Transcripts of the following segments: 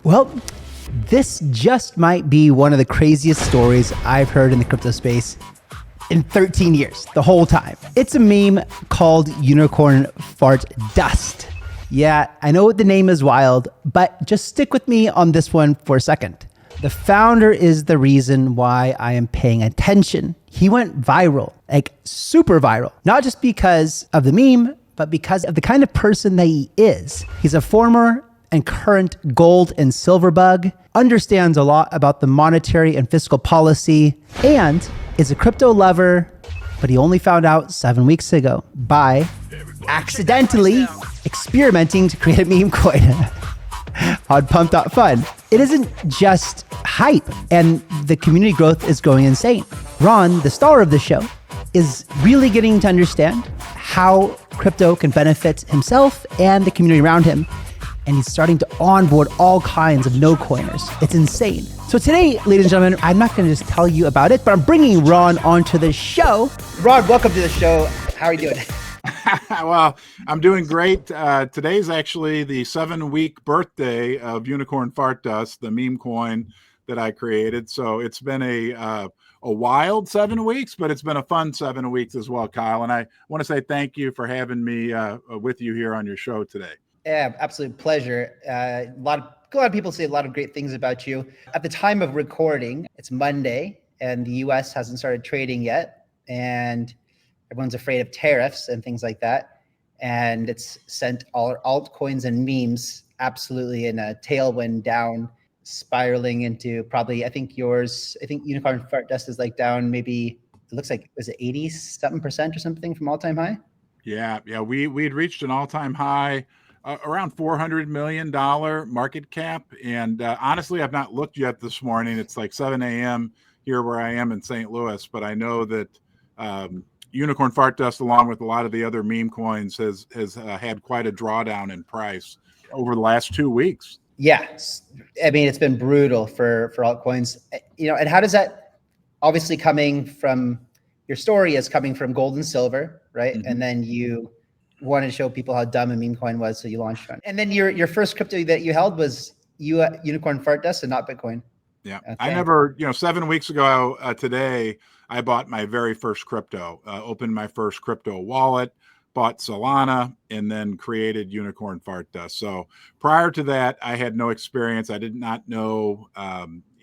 Well, this just might be one of the craziest stories I've heard in the crypto space in 13 years, the whole time. It's a meme called Unicorn Fart Dust. Yeah, I know the name is wild, but just stick with me on this one for a second. The founder is the reason why I am paying attention. He went viral, like super viral, not just because of the meme, but because of the kind of person that he is. He's a former and current gold and silver bug, understands a lot about the monetary and fiscal policy, and is a crypto lover, but he only found out 7 weeks ago by accidentally experimenting to create a meme coin on pump.fun. It isn't just hype, and the community growth is going insane. Ron, the star of the show, is really getting to understand how crypto can benefit himself and the community around him. And he's starting to onboard all kinds of no-coiners. It's insane. So today, ladies and gentlemen, I'm not gonna just tell you about it, but I'm bringing Ron onto the show. Ron, welcome to the show. How are you doing? Well, I'm doing great. Today's actually the 7-week birthday of Unicorn Fart Dust, the meme coin that I created. So it's been a wild 7 weeks, but it's been a fun 7 weeks as well, Kyle. And I want to say thank you for having me with you here on your show today. Yeah, absolute pleasure. A lot of people say a lot of great things about you. At the time of recording, it's Monday, and the US hasn't started trading yet, and everyone's afraid of tariffs and things like that. And it's sent all our altcoins and memes absolutely in a tailwind down, spiraling into probably, I think Unicorn Fart Dust is like down maybe, it looks like, was it 80-something% or something from all-time high? Yeah, we had reached an all-time high, around $400 million market cap. And honestly, I've not looked yet this morning. It's like 7 a.m. here where I am in St. Louis, but I know that Unicorn Fart Dust, along with a lot of the other meme coins, has had quite a drawdown in price over the last 2 weeks. Yeah, I mean, it's been brutal for altcoins. And how does that, obviously coming from, your story is coming from gold and silver, right? Mm-hmm. And then you wanted to show people how dumb a meme coin was, so you launched one. And then your first crypto that you held was Unicorn Fart Dust and not Bitcoin. Yeah, okay. I never, 7 weeks ago today, I bought my very first crypto, opened my first crypto wallet, bought Solana, and then created Unicorn Fart Dust. So prior to that, I had no experience. I did not know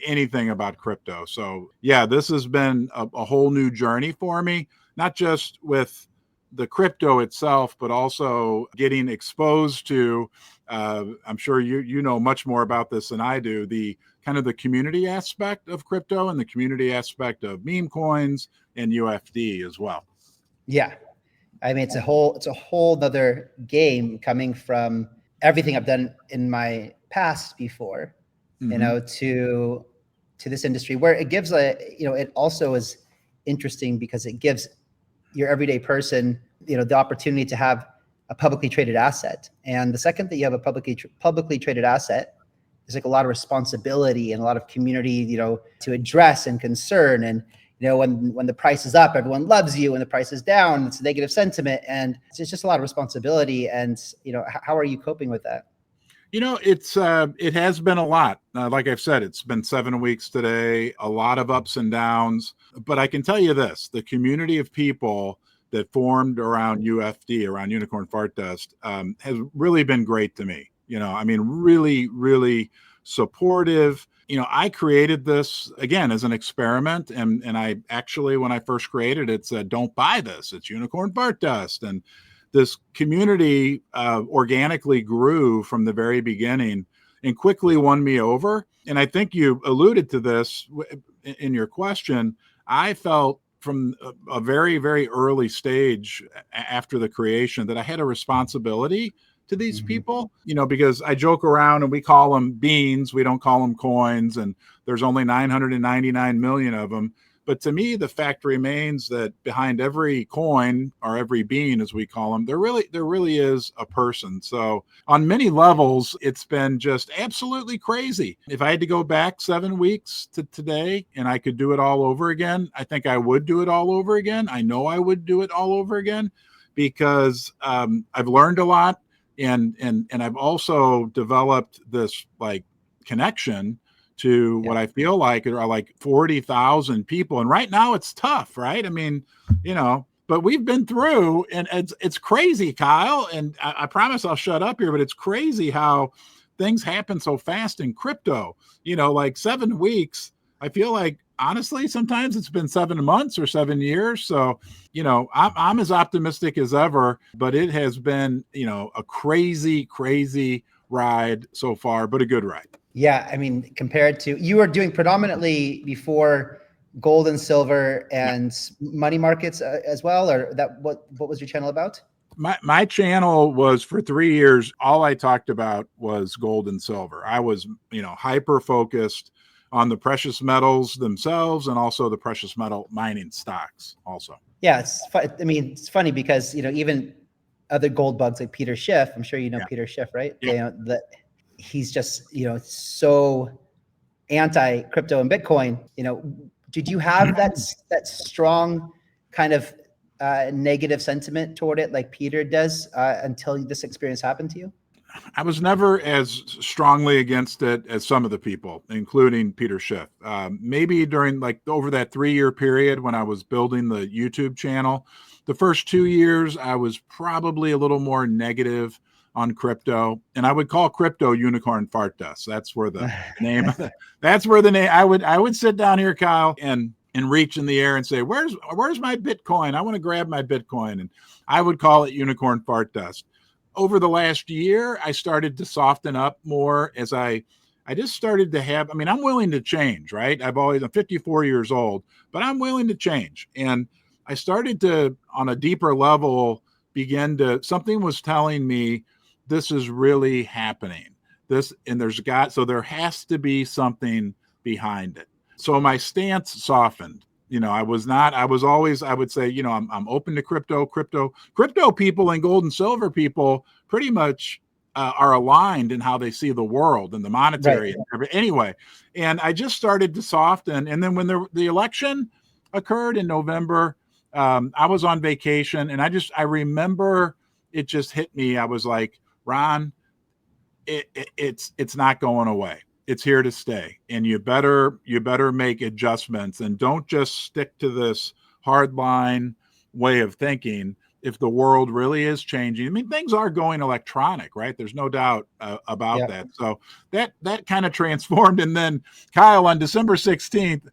anything about crypto. So yeah, this has been a whole new journey for me, not just with the crypto itself, but also getting exposed to, I'm sure you know much more about this than I do, the kind of the community aspect of crypto and the community aspect of meme coins and UFD as well. Yeah. I mean, it's a whole nother game coming from everything I've done in my past before, mm-hmm. to this industry where it gives it also is interesting because it gives your everyday person, the opportunity to have a publicly traded asset. And the second that you have a publicly traded asset, there's like a lot of responsibility and a lot of community, to address and concern. And, when the price is up, everyone loves you. When the price is down, it's negative sentiment. And it's just a lot of responsibility. And, how are you coping with that? It has been a lot. Like I've said, it's been 7 weeks today, a lot of ups and downs. But I can tell you this, the community of people that formed around UFD, around Unicorn Fart Dust, has really been great to me. Really, really supportive. I created this, again, as an experiment. And I actually, when I first created it, said, don't buy this. It's Unicorn Fart Dust. And this community organically grew from the very beginning and quickly won me over. And I think you alluded to this in your question. I felt from a very, very early stage after the creation that I had a responsibility to these mm-hmm. people, because I joke around and we call them beans. We don't call them coins. And there's only 999 million of them. But to me, the fact remains that behind every coin, or every bean, as we call them, there really is a person. So on many levels, it's been just absolutely crazy. If I had to go back 7 weeks to today and I could do it all over again, I think I would do it all over again. I know I would do it all over again because I've learned a lot. And I've also developed this connection to what I feel like are like 40,000 people. And right now it's tough, right? I mean, but we've been through, and it's crazy, Kyle. And I promise I'll shut up here, but it's crazy how things happen so fast in crypto. Like 7 weeks, I feel like honestly, sometimes it's been 7 months or 7 years. So, I'm as optimistic as ever, but it has been, a crazy, crazy ride so far, but a good ride. Yeah. I mean, compared to, you were doing predominantly before gold and silver and money markets as well, or what was your channel about? My channel was, for 3 years, all I talked about was gold and silver. I was, hyper focused on the precious metals themselves and also the precious metal mining stocks also. Yeah. It's funny because, even other gold bugs like Peter Schiff, I'm sure Peter Schiff, right? Yeah. He's just, so anti crypto and Bitcoin. Did you have that strong kind of negative sentiment toward it like Peter does until this experience happened to you? I was never as strongly against it as some of the people, including Peter Schiff. Maybe during over that 3-year period when I was building the YouTube channel, the first 2 years, I was probably a little more negative on crypto, and I would call crypto unicorn fart dust. That's where the name, I would sit down here, Kyle, and reach in the air and say, where's my Bitcoin? I want to grab my Bitcoin. And I would call it unicorn fart dust. Over the last year, I started to soften up more as I just started to have, I'm willing to change, right? I'm 54 years old, but I'm willing to change. And I started to, on a deeper level, something was telling me this is really happening. There has to be something behind it. So my stance softened. I would say, I'm open to crypto people and gold and silver people pretty much are aligned in how they see the world and the monetary. Right. Anyway, and I just started to soften. And then when the election occurred in November, I was on vacation, and I remember it just hit me. I was like, Ron, it's not going away. It's here to stay, and you better make adjustments, and don't just stick to this hardline way of thinking. If the world really is changing, things are going electronic, right? There's no doubt about that. So that kind of transformed. And then, Kyle, on December 16th,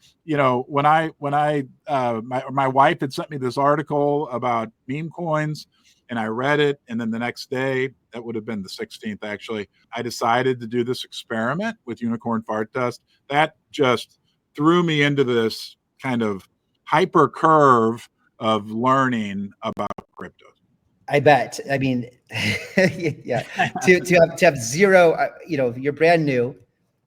when my wife had sent me this article about meme coins, and I read it, and then the next day, that would have been the 16th, actually, I decided to do this experiment with unicorn fart dust. That just threw me into this kind of hyper curve of learning about crypto. I bet. Yeah. To have zero, you're brand new.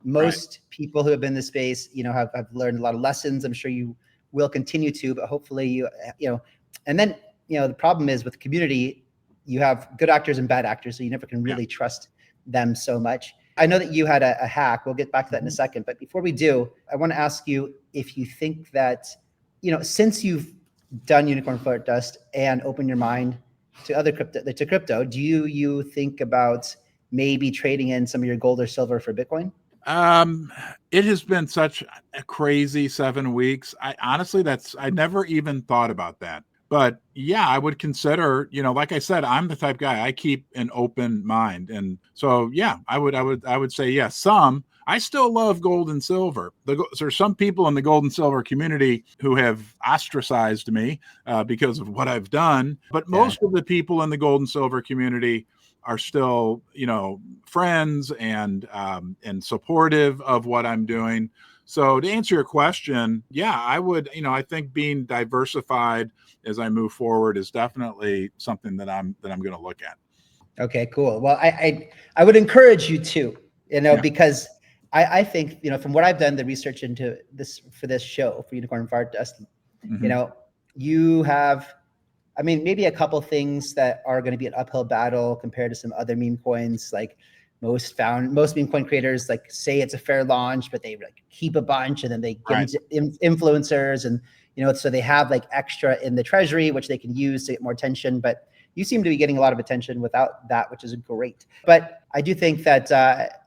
Most people who have been in this space, have learned a lot of lessons. I'm sure you will continue to, but hopefully and then, the problem is with the community, you have good actors and bad actors, so you never can really trust them so much. I know that you had a hack. We'll get back to that in a second. But before we do, I want to ask you if you think that, since you've done unicorn fart dust and opened your mind to other crypto, do you think about maybe trading in some of your gold or silver for Bitcoin? It has been such a crazy 7 weeks. I never even thought about that. But yeah, I would consider, like I said, I'm the type guy, I keep an open mind. And so, yeah, I would say, yes, I still love gold and silver. There's some people in the gold and silver community who have ostracized me because of what I've done. But most of the people in the gold and silver community are still, friends and supportive of what I'm doing. So to answer your question, yeah, I would, I think being diversified as I move forward is definitely something that I'm going to look at. Okay, cool. Well, I would encourage you to, because I think, from what I've done, the research into this for this show, for Unicorn Fart Dust, you have, maybe a couple things that are going to be an uphill battle compared to some other meme coins. Like most meme coin creators say it's a fair launch, but they keep a bunch and then they give them to influencers, and so they have extra in the treasury which they can use to get more attention. But you seem to be getting a lot of attention without that, which is great. But I do think that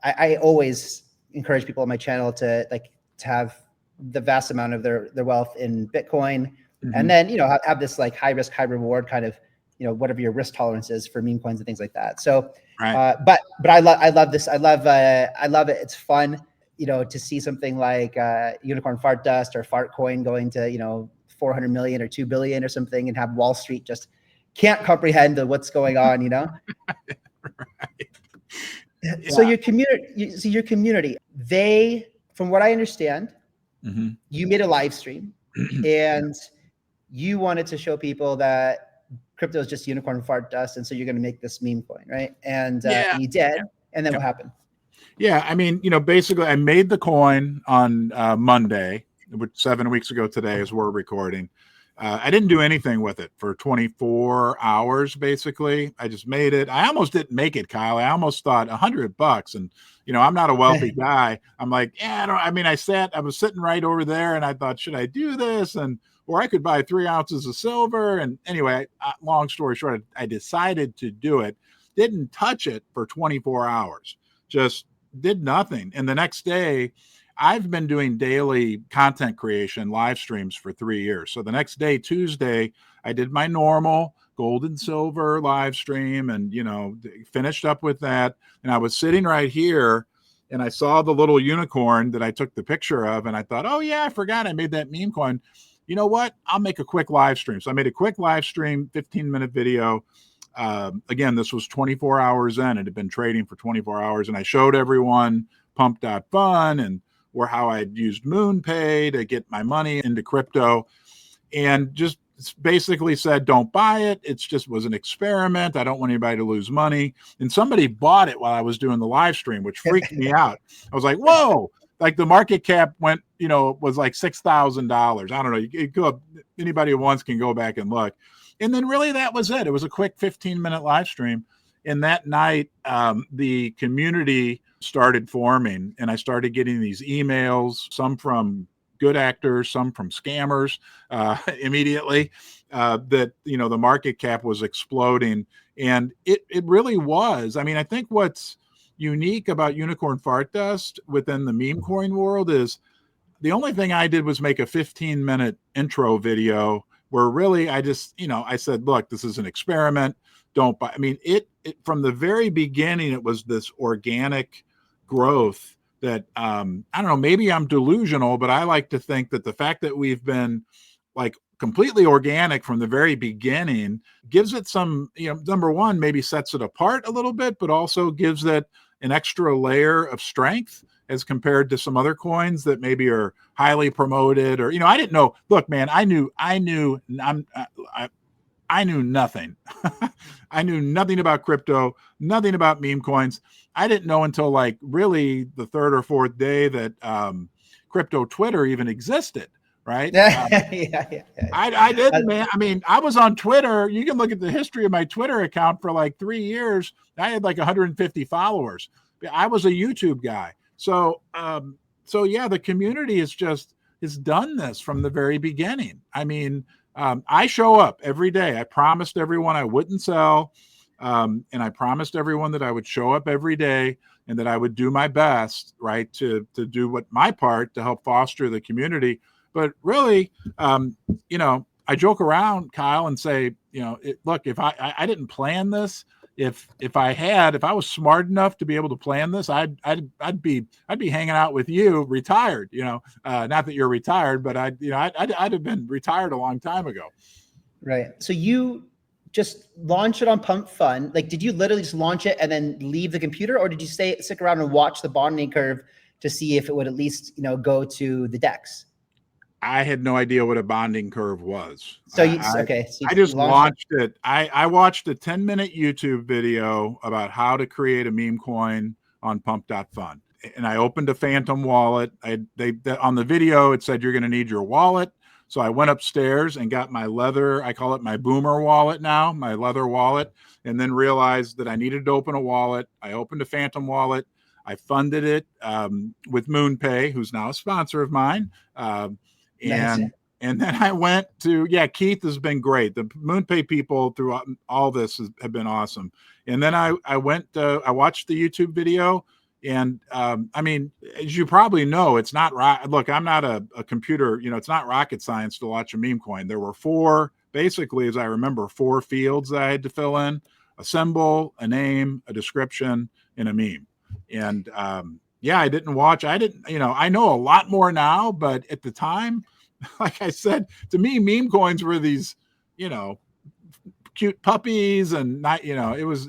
I always encourage people on my channel to have the vast amount of their wealth in Bitcoin, and then have this like high risk, high reward kind of whatever your risk tolerance is for meme coins and things like that. So, but I love this. I love it. It's fun, to see something like Unicorn Fart Dust or Fart Coin going to 400 million or 2 billion or something, and have Wall Street just can't comprehend what's going on. Right. Yeah. So your community, they, from what I understand, you made a live stream and you wanted to show people that crypto is just unicorn fart dust, and so you're going to make this meme coin, right? And you did, and then what happened? Yeah, I mean, basically, I made the coin on Monday, which 7 weeks ago today, as we're recording. I didn't do anything with it for 24 hours, basically. I just made it. I almost didn't make it, Kyle. I almost thought $100. And, I'm not a wealthy guy. I'm like, I was sitting right over there and I thought, should I do this? Or I could buy 3 ounces of silver. And anyway, long story short, I decided to do it. Didn't touch it for 24 hours. Just did nothing. And the next day, I've been doing daily content creation live streams for 3 years. So the next day, Tuesday, I did my normal gold and silver live stream and, finished up with that. And I was sitting right here and I saw the little unicorn that I took the picture of. And I thought, oh yeah, I forgot I made that meme coin. You know what? I'll make a quick live stream. So I made a quick live stream, 15-minute video. Again, this was 24 hours in. It had been trading for 24 hours. And I showed everyone pump.fun and how I used MoonPay to get my money into crypto, and just basically said, don't buy it. It's just was an experiment. I don't want anybody to lose money. And somebody bought it while I was doing the live stream, which freaked me out. I was like, whoa, like the market cap went, was like $6,000. I don't know. You go, anybody who wants can go back and look. And then really that was it. It was a quick 15-minute live stream. And that night, the community started forming, and I started getting these emails, some from good actors, some from scammers, immediately, that, the market cap was exploding. And it really was. I mean, I think what's unique about Unicorn Fart Dust within the meme coin world is the only thing I did was make a 15-minute intro video where really I just, I said, look, this is an experiment. Don't buy. I mean, it from the very beginning, it was this organic growth that, I don't know, maybe I'm delusional, but I like to think that the fact that we've been like completely organic from the very beginning gives it some, number one, maybe sets it apart a little bit, but also gives it an extra layer of strength as compared to some other coins that maybe are highly promoted or, I didn't know. Look, man, I knew nothing. I knew nothing about crypto, nothing about meme coins. I didn't know until like really the third or fourth day that crypto Twitter even existed, right? I didn't, man. I mean, I was on Twitter. You can look at the history of my Twitter account for like 3 years. I had like 150 followers. I was a YouTube guy. So yeah, the community has done this from the very beginning. I mean, I show up every day. I promised everyone I wouldn't sell. And I promised everyone that I would show up every day and that I would do my best, right, to do my part to help foster the community. But really, I joke around, Kyle, and say, look, if I didn't plan this, if I was smart enough to be able to plan this, I'd be hanging out with you, retired. Not that you're retired, but I'd have been retired a long time ago. Right. So you just launch it on Pump Fun. Like, did you literally just launch it and then leave the computer, or did you stick around and watch the bonding curve to see if it would at least go to the DEX? I had no idea what a bonding curve was. So I just launched it. I watched a 10-minute YouTube video about how to create a meme coin on pump.fun. And I opened a Phantom wallet. On the video, it said you're going to need your wallet. So I went upstairs and got my leather, I call it my boomer wallet now, my leather wallet, and then realized that I needed to open a wallet. I opened a Phantom wallet. I funded it with MoonPay, who's now a sponsor of mine. And then I went to, Keith has been great. The MoonPay people throughout all this have been awesome. And then I went, I watched the YouTube video, And I mean, as you probably know, it's not look, I'm not a computer, it's not rocket science to launch a meme coin. There were four, basically, as I remember, four fields that I had to fill in: a symbol, a name, a description, and a meme. And yeah, I didn't, I know a lot more now, but at the time, like I said, to me, meme coins were these, cute puppies, and not, it's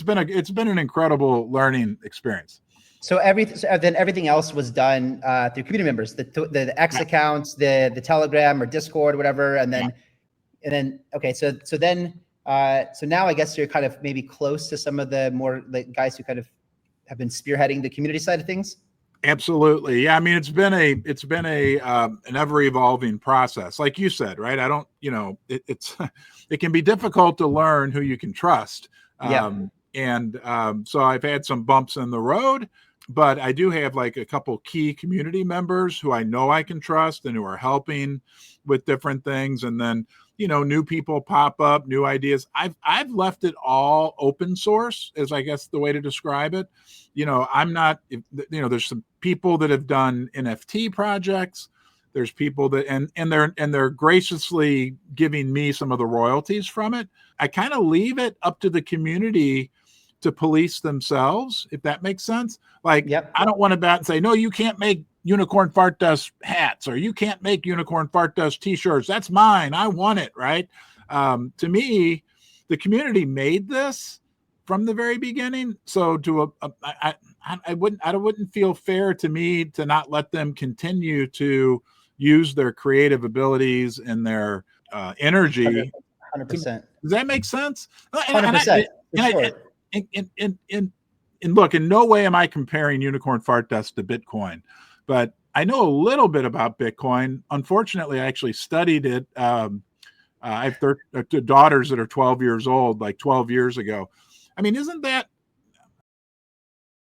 been an incredible learning experience. So then everything else was done through community members, the X accounts, the Telegram or Discord or whatever, and then okay, so now I guess you're kind of maybe close to some of the more guys who kind of have been spearheading the community side of things. Absolutely. Yeah. I mean, it's been an ever evolving process. Like you said, right? I don't, it can be difficult to learn who you can trust. So I've had some bumps in the road, but I do have like a couple key community members who I know I can trust and who are helping with different things. And then, new people pop up, new ideas. I've left it all open source, is I guess the way to describe it. I'm not, there's some people that have done NFT projects. There's people that, and they're graciously giving me some of the royalties from it. I kind of leave it up to the community to police themselves, if that makes sense. Like, I don't want to bat and say, no, you can't make Unicorn Fart Dust hats, or you can't make Unicorn Fart Dust t-shirts. That's mine. I want it, right? To me, the community made this from the very beginning. So I wouldn't feel fair to me to not let them continue to use their creative abilities and their energy. 100%. Does that make sense? 100%. And look, in no way am I comparing Unicorn Fart Dust to Bitcoin, but I know a little bit about Bitcoin. Unfortunately, I actually studied it. I have daughters that are 12 years old, like 12 years ago. I mean, isn't that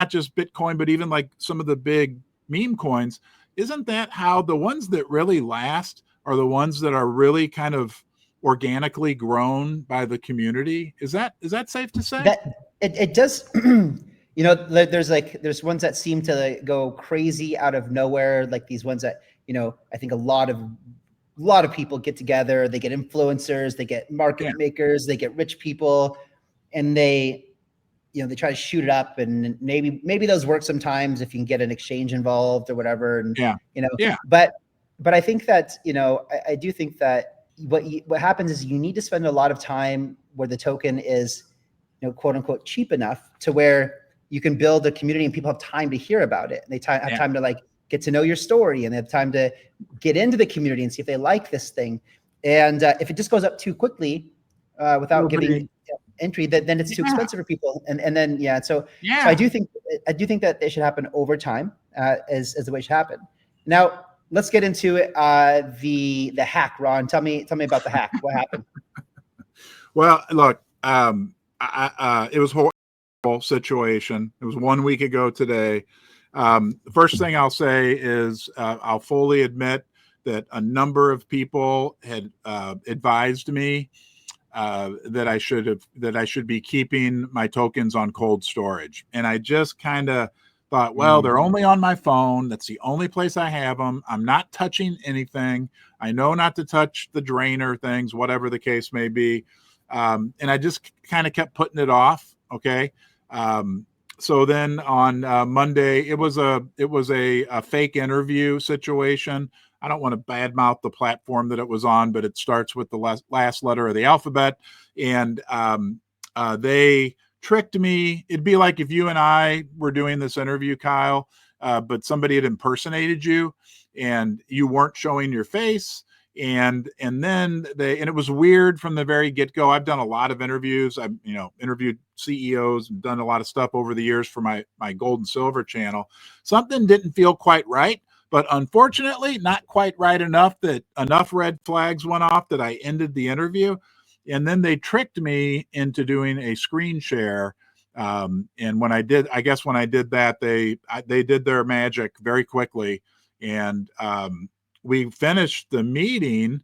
not just Bitcoin, but even like some of the big meme coins? Isn't that how the ones that really last are the ones that are really kind of organically grown by the community? Is that safe to say? That it does. There's ones that seem to go crazy out of nowhere, like these ones that, I think a lot of people get together, they get influencers, they get market makers, they get rich people, and they try to shoot it up, and maybe those work sometimes if you can get an exchange involved or whatever. And but I think that, I do think that what happens is you need to spend a lot of time where the token is, quote unquote, cheap enough to where you can build a community and people have time to hear about it. And they have time to like get to know your story, and they have time to get into the community and see if they like this thing. And if it just goes up too quickly without giving entry, then it's too expensive for people. And then so I do think that it should happen over time as the way it should happen. Now let's get into the hack. Ron, tell me about the hack. What happened? Well, look, it was a horrible situation. It was 1 week ago today. The first thing I'll say is I'll fully admit that a number of people had advised me that I should be keeping my tokens on cold storage, and I just kind of thought, well, they're only on my phone. That's the only place I have them. I'm not touching anything. I know not to touch the drainer things, whatever the case may be. And I just kind of kept putting it off. Okay. So then on Monday, it was a fake interview situation. I don't want to badmouth the platform that it was on, but it starts with the last letter of the alphabet. And they tricked me. It'd be like if you and I were doing this interview, Kyle, but somebody had impersonated you and you weren't showing your face. And then it was weird from the very get-go. I've done a lot of interviews. I've interviewed CEOs and done a lot of stuff over the years for my gold and silver channel. Something didn't feel quite right, but unfortunately not quite right enough that enough red flags went off that I ended the interview. And then they tricked me into doing a screen share. And when I did that, they did their magic very quickly. And we finished the meeting,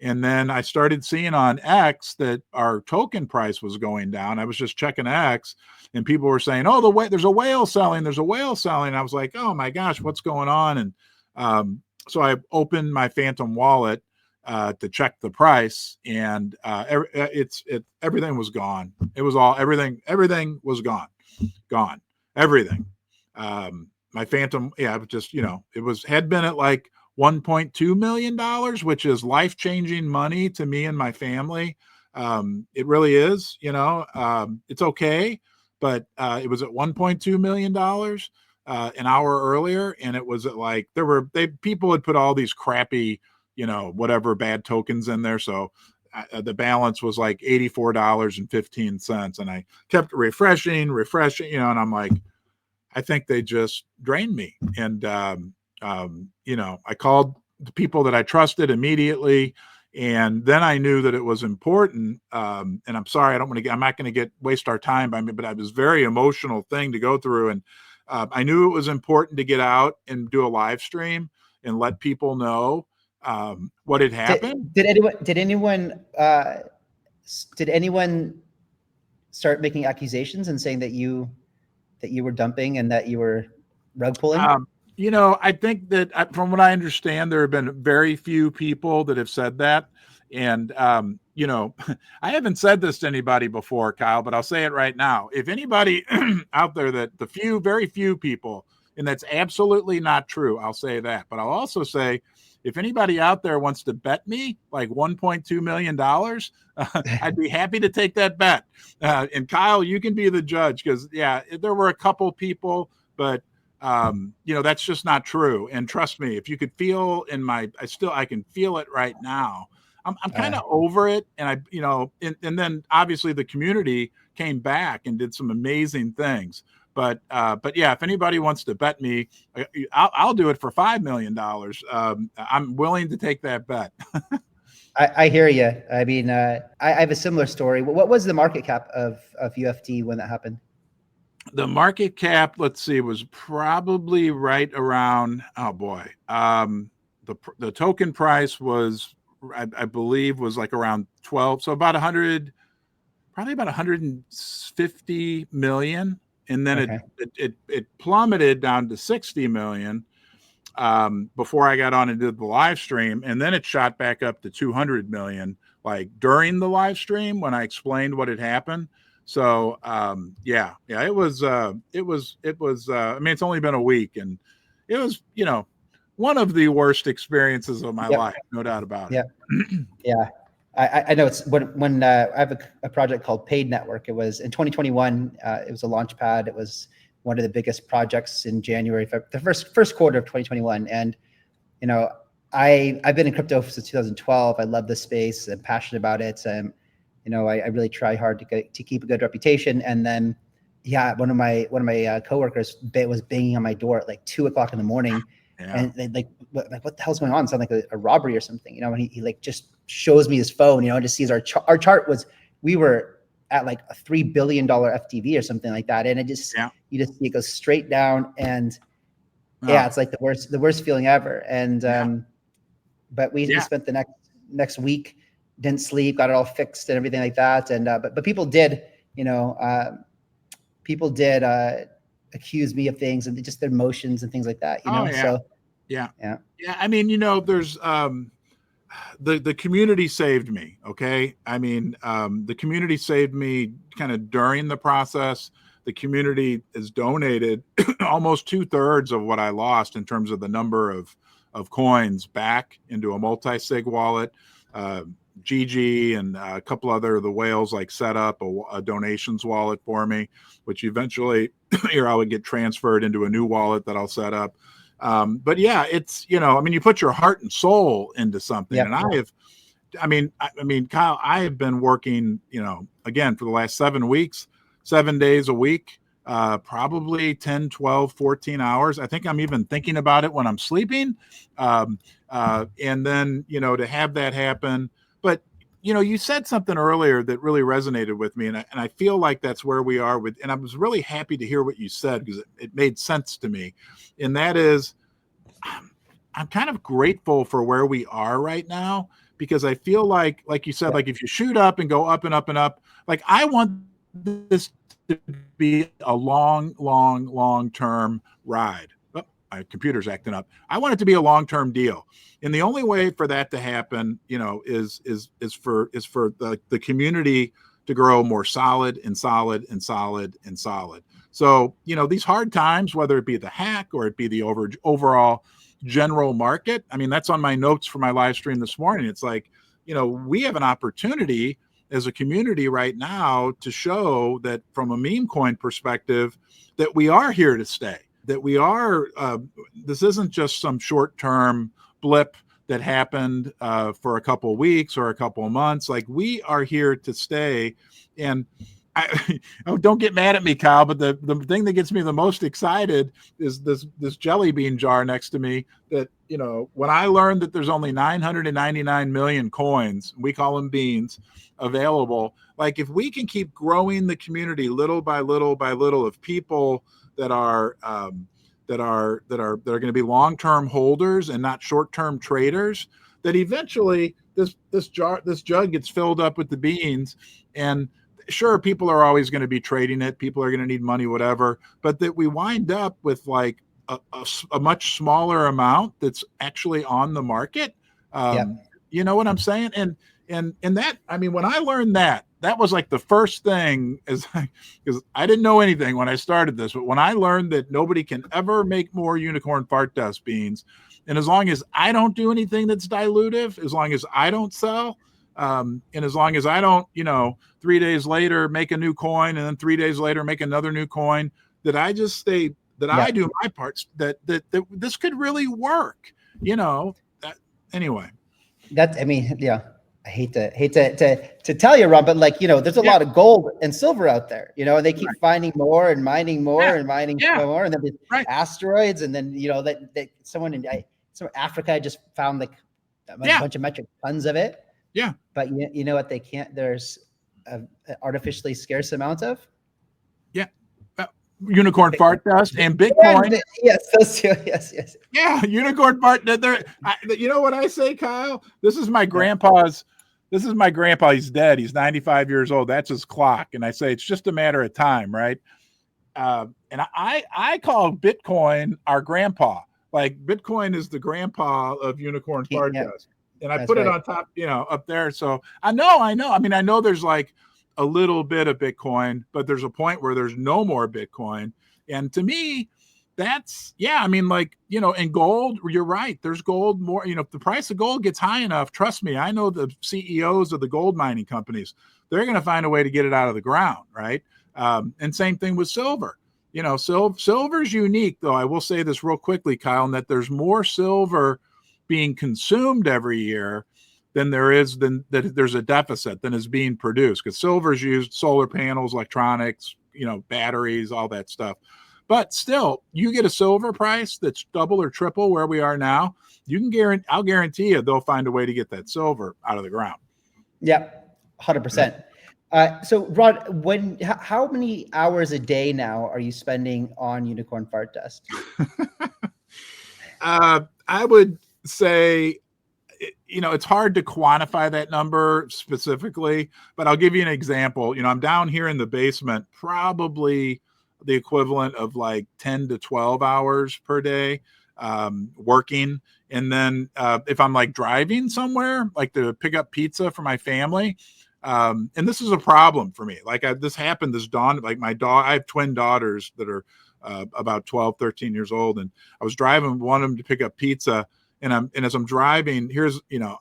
And then I started seeing on X that our token price was going down. I was just checking X, and people were saying, "Oh, there's a whale selling. There's a whale selling." And I was like, "Oh my gosh, what's going on?" And so I opened my Phantom wallet to check the price, and everything was gone. It was all everything was gone, everything. My Phantom, yeah, it just had been at like $1.2 million, which is life-changing money to me and my family. It really is, it's okay, but it was at $1.2 million an hour earlier, and it was at like people had put all these crappy, whatever bad tokens in there, so the balance was like $84.15, and I kept refreshing, and I'm like, I think they just drained me. And I called the people that I trusted immediately, and then I knew that it was important. And I'm sorry, I'm not going to waste our time. But it was a very emotional thing to go through, and I knew it was important to get out and do a live stream and let people know what had happened. Did anyone start making accusations and saying that you were dumping and that you were rug pulling? I think that from what I understand, there have been very few people that have said that. And, I haven't said this to anybody before, Kyle, but I'll say it right now. If anybody out there very few people, and that's absolutely not true, I'll say that. But I'll also say, if anybody out there wants to bet me like $1.2 million, I'd be happy to take that bet. And Kyle, you can be the judge, because there were a couple people, but that's just not true. And trust me, if you could feel I can feel it right now. I'm kind of over it. And and then obviously the community came back and did some amazing things. But yeah, if anybody wants to bet me, I'll do it for $5 million. I'm willing to take that bet. I hear you. I mean, I have a similar story. What was the market cap of UFD when that happened? The market cap, let's see, was probably right around, oh boy, the token price was, I believe, was like around 12, so about 100, probably about 150 million, and then it plummeted down to 60 million before I got on and did the live stream, and then it shot back up to 200 million, like during the live stream when I explained what had happened. So it was I mean, it's only been a week, and it was one of the worst experiences of my life, no doubt about it. Yeah. I know it's when I have a project called Paid Network. It was in 2021. It was a launch pad. It was one of the biggest projects in January, the first quarter of 2021. And I've been in crypto since 2012. I love this space. I'm passionate about it. I really try hard to keep a good reputation. And then, one of my coworkers was banging on my door at like 2:00 in the morning, and they like, what the hell's going on? It sounded like a robbery or something, And he like just shows me his phone, and just sees our chart was, we were at like a $3 billion FTV or something like that, and it just you just see it go straight down, and it's like the worst feeling ever. And but we spent the next week, didn't sleep, got it all fixed and everything like that. And but people did, accuse me of things and just their emotions and things like that. So I mean, there's the community saved me. Okay, I mean, the community saved me kind of during the process. The community has donated almost 2/3 of what I lost in terms of the number of coins back into a multi-sig wallet. GG and a couple other of the whales like set up a donations wallet for me, which eventually I would get transferred into a new wallet that I'll set up. But it's, I mean, you put your heart and soul into something. And I mean, Kyle, I have been working, again, for the last 7 weeks, 7 days a week, probably 10, 12, 14 hours. I think I'm even thinking about it when I'm sleeping. And then, to have that happen. But, you said something earlier that really resonated with me. And I feel like that's where we are and I was really happy to hear what you said, because it made sense to me. And that is, I'm kind of grateful for where we are right now, because I feel like you said, like if you shoot up and go up and up and up, like I want this to be a long-term ride. Oh, my computer's acting up. I want it to be a long-term deal. And the only way for that to happen, is for the community to grow more solid and solid and solid and solid. So, these hard times, whether it be the hack or it be the overall general market, I mean, that's on my notes for my live stream this morning. It's like, we have an opportunity as a community right now to show that from a meme coin perspective, that we are here to stay, that we are, this isn't just some short-term blip that happened for a couple of weeks or a couple of months. Like, we are here to stay. And don't get mad at me, Kyle, but the thing that gets me the most excited is this jelly bean jar next to me that, when I learned that there's only 999 million coins, we call them beans, available, like if we can keep growing the community little by little by little of people that are going to be long-term holders and not short-term traders, that eventually this jug gets filled up with the beans. And sure, people are always going to be trading it. People are going to need money, whatever, but that we wind up with like a much smaller amount that's actually on the market. You know what I'm saying? And that, I mean, when I learned that was like the first thing, is because I didn't know anything when I started this, but when I learned that nobody can ever make more unicorn fart dust beans, and as long as I don't do anything that's dilutive, as long as I don't sell, and as long as I don't, 3 days later make a new coin, and then 3 days later make another new coin, that I just stay, that I do my parts, that this could really work, anyway. That's, I mean, I hate to tell you, Ron, but like, there's a lot of gold and silver out there, and they keep finding more and mining more and mining more, and then there's asteroids, and then that someone in Africa just found like a bunch of metric tons of it. Yeah, but you know what? They can't. There's an artificially scarce amount of. Unicorn fart dust and Bitcoin. Yes. Yeah, unicorn fart. You know what I say, Kyle? This is my grandpa's. This is my grandpa. He's dead. He's 95 years old. That's his clock. And I say it's just a matter of time, right? And I call Bitcoin our grandpa. Like, Bitcoin is the grandpa of unicorn fart dust. And I put it on top, up there. So I know. I mean, I know there's like a little bit of Bitcoin, but there's a point where there's no more Bitcoin. And to me, that's, I mean, like, in gold, you're right. There's gold more, if the price of gold gets high enough, trust me, I know the CEOs of the gold mining companies, they're going to find a way to get it out of the ground. Right. And same thing with silver. Silver's unique, though. I will say this real quickly, Kyle, and that there's more silver being consumed every year than there's a deficit than is being produced, because silver is used, solar panels, electronics, batteries, all that stuff. But still, you get a silver price that's double or triple where we are now, I'll guarantee you they'll find a way to get that silver out of the ground. Yeah, 100%. So Rod, how many hours a day now are you spending on unicorn fart dust? I would say, it's hard to quantify that number specifically, but I'll give you an example. I'm down here in the basement, probably the equivalent of like 10 to 12 hours per day, working. And then if I'm like driving somewhere, like to pick up pizza for my family, and this is a problem for me. Like this happened this dawn, like I have twin daughters that are about 12, 13 years old. And I was driving one of them to pick up pizza. And as I'm driving,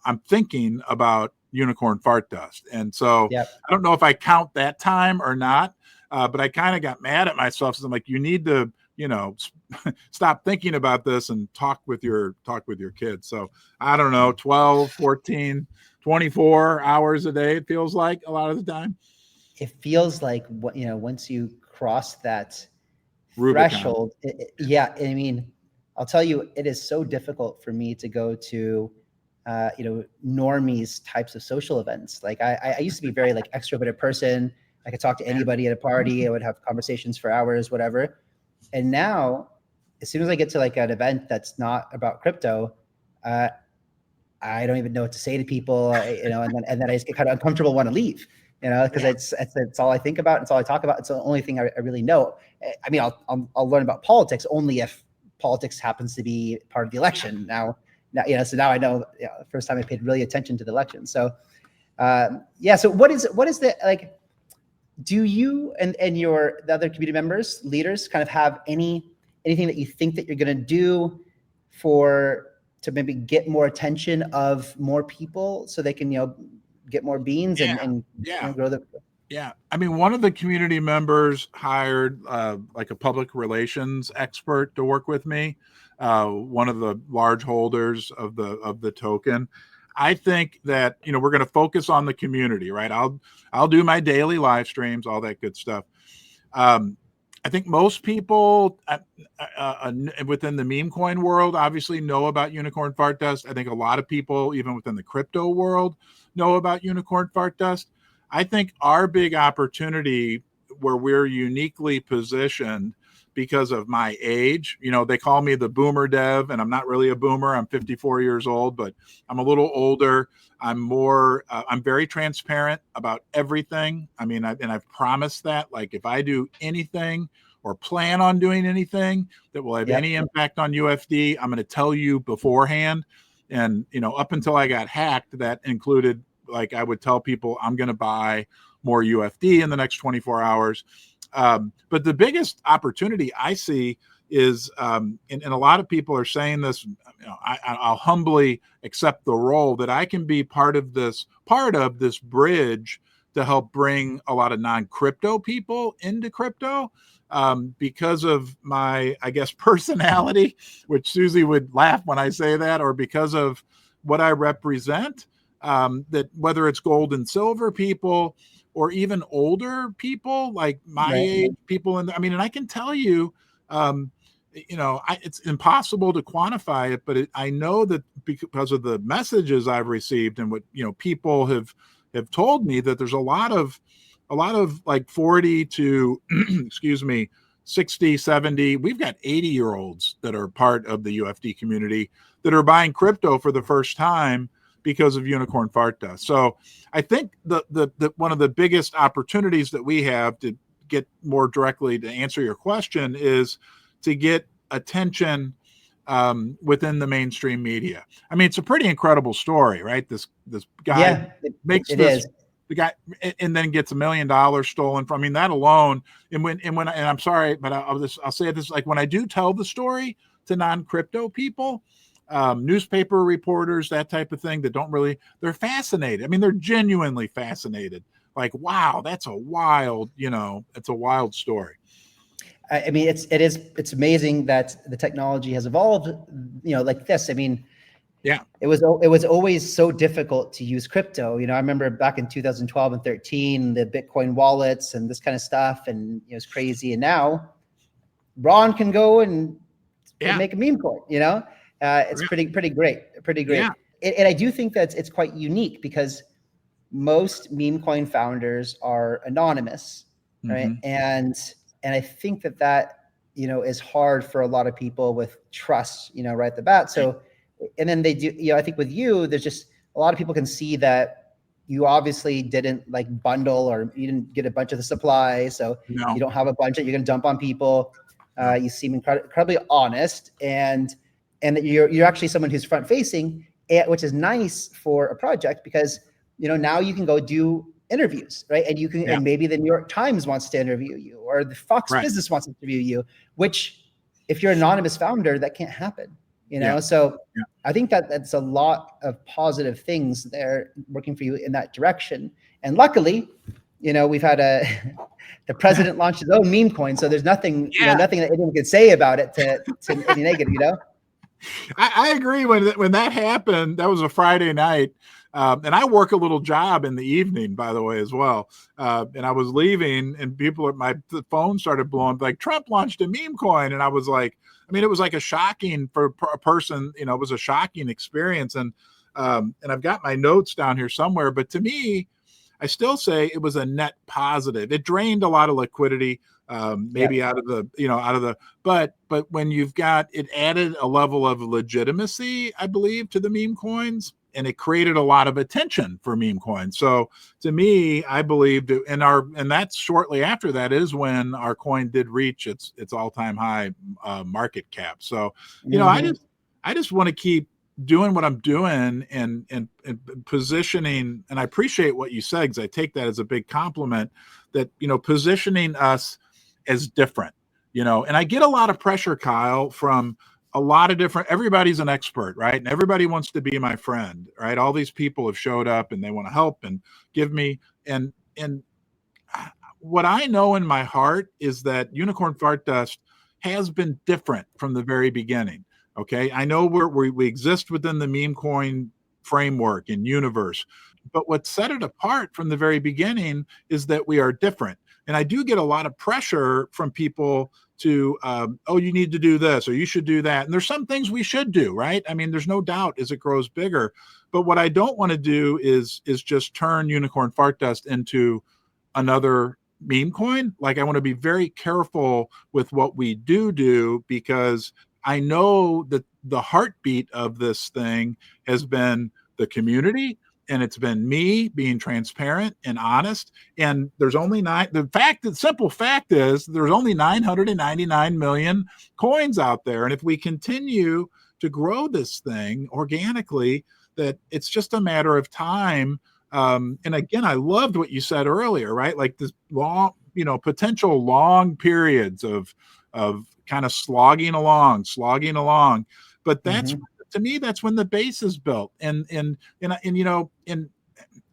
I'm thinking about unicorn fart dust. And so I don't know if I count that time or not, but I kind of got mad at myself. So I'm like, you need to, stop thinking about this and talk with your kids. So I don't know, 12, 14, 24 hours a day, it feels like a lot of the time. It feels like, once you cross that Rubicon threshold, I mean, I'll tell you, it is so difficult for me to go to, normies types of social events. Like I used to be very like extroverted person. I could talk to anybody at a party. I would have conversations for hours, whatever. And now, as soon as I get to like an event that's not about crypto, I don't even know what to say to people, you know, and then I just get kind of uncomfortable, want to leave, you know, because it's all I think about. It's all I talk about. It's the only thing I really know. I mean, I'll learn about politics only if politics happens to be part of the election. Now, you know, so now I know, you know, the first time I paid really attention to the election. So, yeah. So what is the, like, do you and the other community members, leaders, kind of have anything that you think that you're going to do to maybe get more attention of more people so they can, you know, get more beans and you know, grow the. Yeah. I mean, one of the community members hired like a public relations expert to work with me, one of the large holders of the token. I think that, you know, we're going to focus on the community, right? I'll do my daily live streams, all that good stuff. I think most people within the meme coin world obviously know about Unicorn Fart Dust. I think a lot of people, even within the crypto world, know about Unicorn Fart Dust. I think our big opportunity where we're uniquely positioned because of my age, you know, they call me the boomer dev, and I'm not really a boomer. I'm 54 years old, but I'm a little older. I'm very transparent about everything. I mean, I've promised that, like, if I do anything or plan on doing anything that will have any impact on UFD, I'm going to tell you beforehand. And, you know, up until I got hacked, that included, like, I would tell people I'm going to buy more UFD in the next 24 hours. But the biggest opportunity I see is, and a lot of people are saying this, you know, I'll humbly accept the role that I can be part of this bridge to help bring a lot of non-crypto people into crypto, because of my, I guess, personality, which Susie would laugh when I say that, or because of what I represent, that whether it's gold and silver people, or even older people like my age, people I mean, and I can tell you, you know, it's impossible to quantify it, but I know that because of the messages I've received and what, you know, people have told me, that there's a lot of like 40 to, excuse me, 60, 70, we've got 80-year-olds that are part of the UFD community that are buying crypto for the first time because of Unicorn Fart Dust. So I think the one of the biggest opportunities that we have to get more directly to answer your question is to get attention within the mainstream media. I mean, it's a pretty incredible story, right? This guy the guy, and then gets $1 million stolen from. I mean, that alone. And I'm sorry, but I'll say this, like, when I do tell the story to non-crypto people, newspaper reporters, that type of thing, that don't really, they're fascinated. I mean, they're genuinely fascinated. Like, wow, that's a wild, you know, it's a wild story. I mean, it's amazing that the technology has evolved, you know, like this. I mean, yeah, it was always so difficult to use crypto. You know, I remember back in 2012 and 13, the Bitcoin wallets and this kind of stuff, and it was crazy. And now Ron can go and make a meme coin, you know. It's pretty great. Yeah. And I do think that it's quite unique because most meme coin founders are anonymous, right? And I think that, you know, is hard for a lot of people with trust, you know, right at the bat. So, and then they do, you know, I think with you, there's just a lot of people can see that you obviously didn't like bundle, or you didn't get a bunch of the supply. So you don't have a budget you're going to dump on people. You seem incredibly honest, and that you're actually someone who's front facing, which is nice for a project, because, you know, now you can go do interviews, right? And you can, and maybe the New York Times wants to interview you, or the Fox Business wants to interview you, which if you're an anonymous founder, that can't happen, you know? So I think that that's a lot of positive things there working for you in that direction. And luckily, you know, we've had the president launched his own meme coin. So there's nothing, you know, nothing that anyone could say about it to any negative, you know? I agree. When that happened, that was a Friday night. And I work a little job in the evening, by the way, as well. And I was leaving, and the phone started blowing, like, Trump launched a meme coin. And I was like, I mean, it was like a shocking, for a person, you know, it was a shocking experience. And I've got my notes down here somewhere, but to me, I still say it was a net positive. It drained a lot of liquidity, maybe out of the, but when you've got, it added a level of legitimacy, I believe, to the meme coins. it created a lot of attention for Memecoin. So to me, I believed and that's shortly after that is when our coin did reach its all-time high market cap. So, I just want to keep doing what I'm doing and positioning. And I appreciate what you said, because I take that as a big compliment, that, positioning us as different, and I get a lot of pressure, Kyle, from a lot of everybody's an expert, right? And everybody wants to be my friend, right? All these people have showed up and they want to help and give me, and what I know in my heart is that Unicorn Fart Dust has been different from the very beginning. Okay. I know we exist within the Memecoin framework and universe, but what set it apart from the very beginning is that we are different. And I do get a lot of pressure from people to, oh, you need to do this, or you should do that. And there's some things we should do, right? I mean, there's no doubt as it grows bigger. But what I don't want to do is just turn Unicorn Fart Dust into another meme coin. Like, I want to be very careful with what we do, because I know that the heartbeat of this thing has been the community, and it's been me being transparent and honest. And there's only the simple fact is there's only 999 million coins out there. And if we continue to grow this thing organically, that it's just a matter of time. And again, I loved what you said earlier, right? Like this long, potential long periods of kind of slogging along. But that's, to me, that's when the base is built. And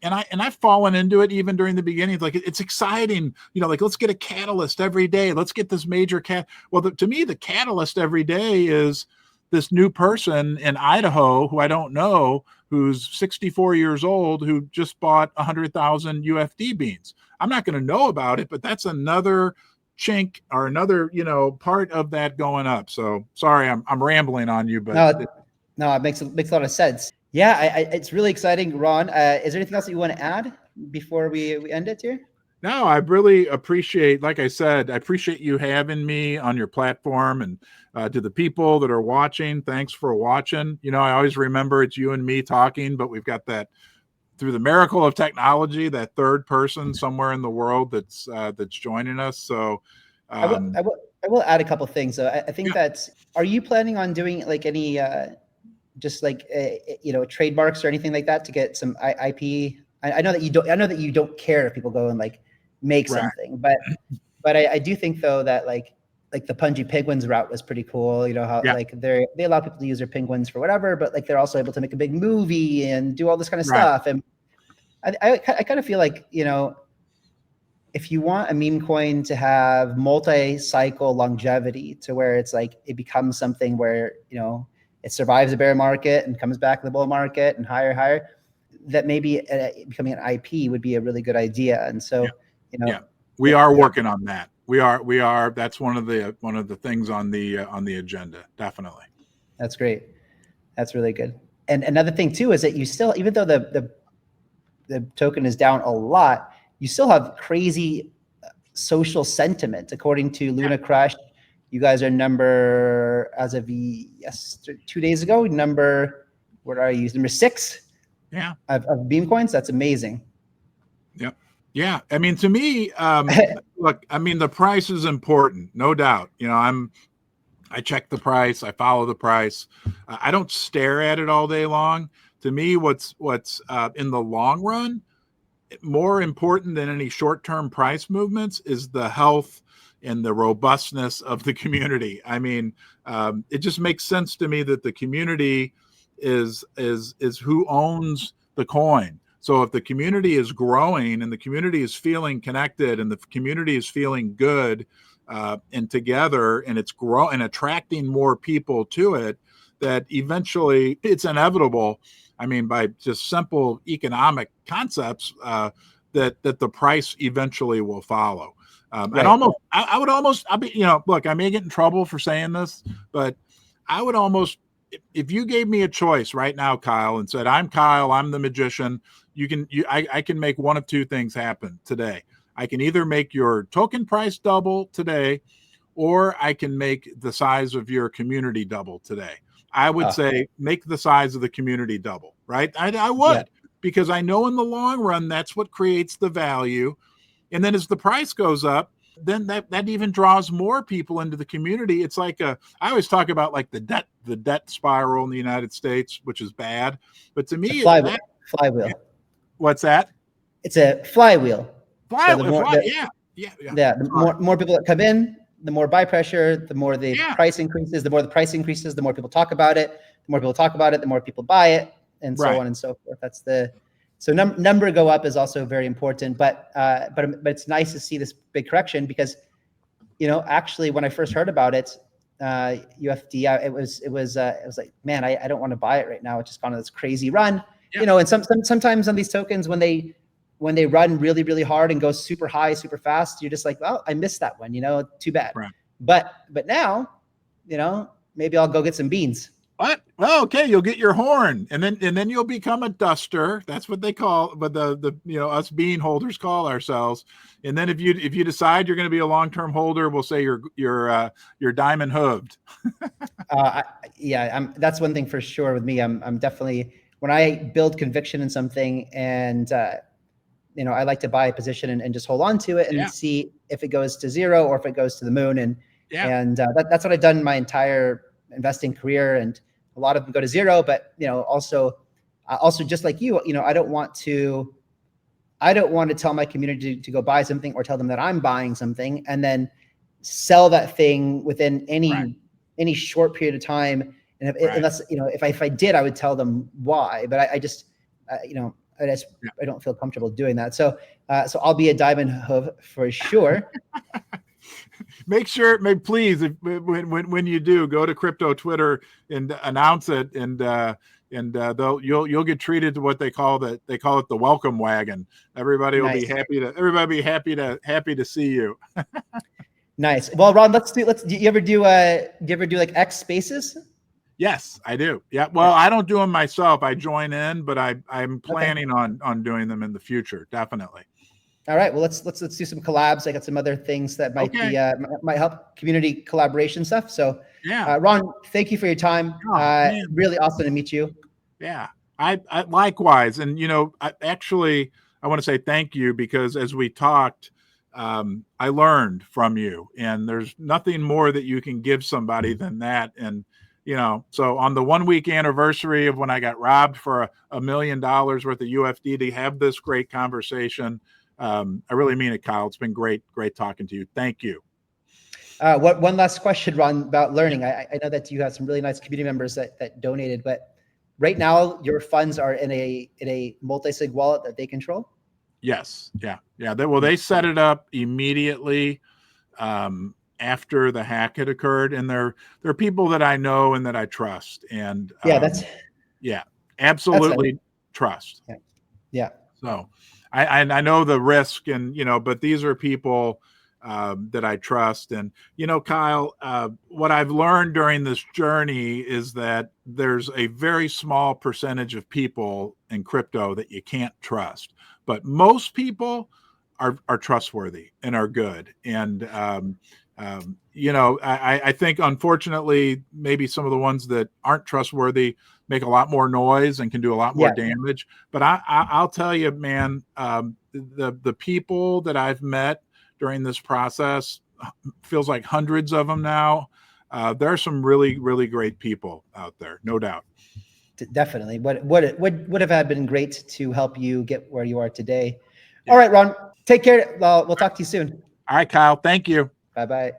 I've fallen into it even during the beginning. Like, it's exciting, like, let's get a catalyst every day. Let's get this major Well, to me, the catalyst every day is this new person in Idaho who I don't know, who's 64 years old, who just bought 100,000 UFD beans. I'm not going to know about it, but that's another chink or another, part of that going up. So sorry, I'm rambling on you, but no, it makes a lot of sense. Yeah, it's really exciting, Ron. Is there anything else that you want to add before we end it here? No, I really appreciate, like I said, I appreciate you having me on your platform. And to the people that are watching, thanks for watching. I always remember it's you and me talking, but we've got that, through the miracle of technology, that third person somewhere in the world that's joining us. So I will add a couple of things. I think that, are you planning on doing like any just like trademarks or anything like that to get some IP? I know that you don't. I know that you don't care if people go and like make something, but I do think though that like the Pungy Penguins route was pretty cool. How like they allow people to use their penguins for whatever, but like they're also able to make a big movie and do all this kind of stuff. And I kind of feel like, if you want a meme coin to have multi-cycle longevity, to where it's like it becomes something where it survives a bear market and comes back in the bull market and higher, that maybe becoming an IP would be a really good idea. And so, we are working on that. We are. That's one of the things on the agenda. Definitely. That's great. That's really good. And another thing too is that you still, even though the token is down a lot, you still have crazy social sentiment. According to Luna Crush, you guys are number, as of 2 days ago, what are you? Number 6. Yeah. Of meme coins. That's amazing. Yep. Yeah. I mean, to me, look, I mean, the price is important, no doubt. I check the price, I follow the price. I don't stare at it all day long. To me, what's in the long run, more important than any short-term price movements, is the health and the robustness of the community. I mean, it just makes sense to me that the community is who owns the coin. So if the community is growing and the community is feeling connected and the community is feeling good and together, and it's growing and attracting more people to it, that eventually it's inevitable. I mean, by just simple economic concepts, that the price eventually will follow. And I'll be, look, I may get in trouble for saying this, but I would almost, if you gave me a choice right now, Kyle, and said, I'm Kyle, I'm the magician, I can make one of two things happen today. I can either make your token price double today, or I can make the size of your community double today. I would say make the size of the community double, right? I would, because I know in the long run, that's what creates the value. And then as the price goes up, then that even draws more people into the community. It's like I always talk about like the debt spiral in the United States, which is bad. But to me, flywheel. What's that? It's a flywheel. The more people that come in, the more buy pressure, the more the price increases. The more the price increases, the more people talk about it. The more people talk about it, the more people buy it, and so on and so forth. That's so number go up is also very important. But it's nice to see this big correction because, actually when I first heard about it, UFD, it was like, man, I don't want to buy it right now. It's just gone on this crazy run, And sometimes on these tokens when they run really, really hard and go super high, super fast, you're just like, well, I missed that one, too bad. Right. But now, maybe I'll go get some beans. What? Well, okay, you'll get your horn, and then you'll become a duster. That's what they call, but the us bean holders call ourselves. And then if you decide you're going to be a long-term holder, we'll say you're diamond hooved. That's one thing for sure with me. I'm definitely, when I build conviction in something and I like to buy a position and just hold on to it and see if it goes to zero or if it goes to the moon. And that's what I've done my entire investing career. And a lot of them go to zero, but also just like you, I don't want to tell my community to go buy something or tell them that I'm buying something and then sell that thing within any short period of time. And unless if I did, I would tell them why. But I don't feel comfortable doing that. So I'll be a diamond hoof for sure. Please, when you do, go to crypto Twitter and announce it, and you'll get treated to what they call it the welcome wagon. Everybody will be happy to see you. Nice. Well, Ron, do you ever do like X spaces? Yes, I do. Yeah. Well, I don't do them myself. I join in, but I'm planning on doing them in the future. Definitely. All right. Well, let's do some collabs. I got some other things that might help community collaboration stuff. So, Ron, thank you for your time. Really awesome to meet you. Yeah. I likewise. And I want to say thank you because as we talked, I learned from you, and there's nothing more that you can give somebody than that. And so on the 1 week anniversary of when I got robbed for $1 million worth of UFD to have this great conversation. I really mean it, Kyle. It's been great talking to you. Thank you. One last question, Ron, about learning. I know that you have some really nice community members that donated, but right now your funds are in a multi-sig wallet that they control? Yes. Yeah. They set it up immediately after the hack had occurred, and they're people that I know and that I trust, and absolutely trust. Yeah. So I know the risk, and but these are people that I trust, and Kyle, what I've learned during this journey is that there's a very small percentage of people in crypto that you can't trust, but most people are trustworthy and are good, and I think unfortunately maybe some of the ones that aren't trustworthy make a lot more noise and can do a lot more damage. But I'll tell you, man, the people that I've met during this process, feels like hundreds of them now. There are some really, really great people out there, no doubt. Definitely. Would have been great to help you get where you are today. Yeah. All right, Ron, take care. We'll talk to you soon. All right, Kyle. Thank you. Bye-bye.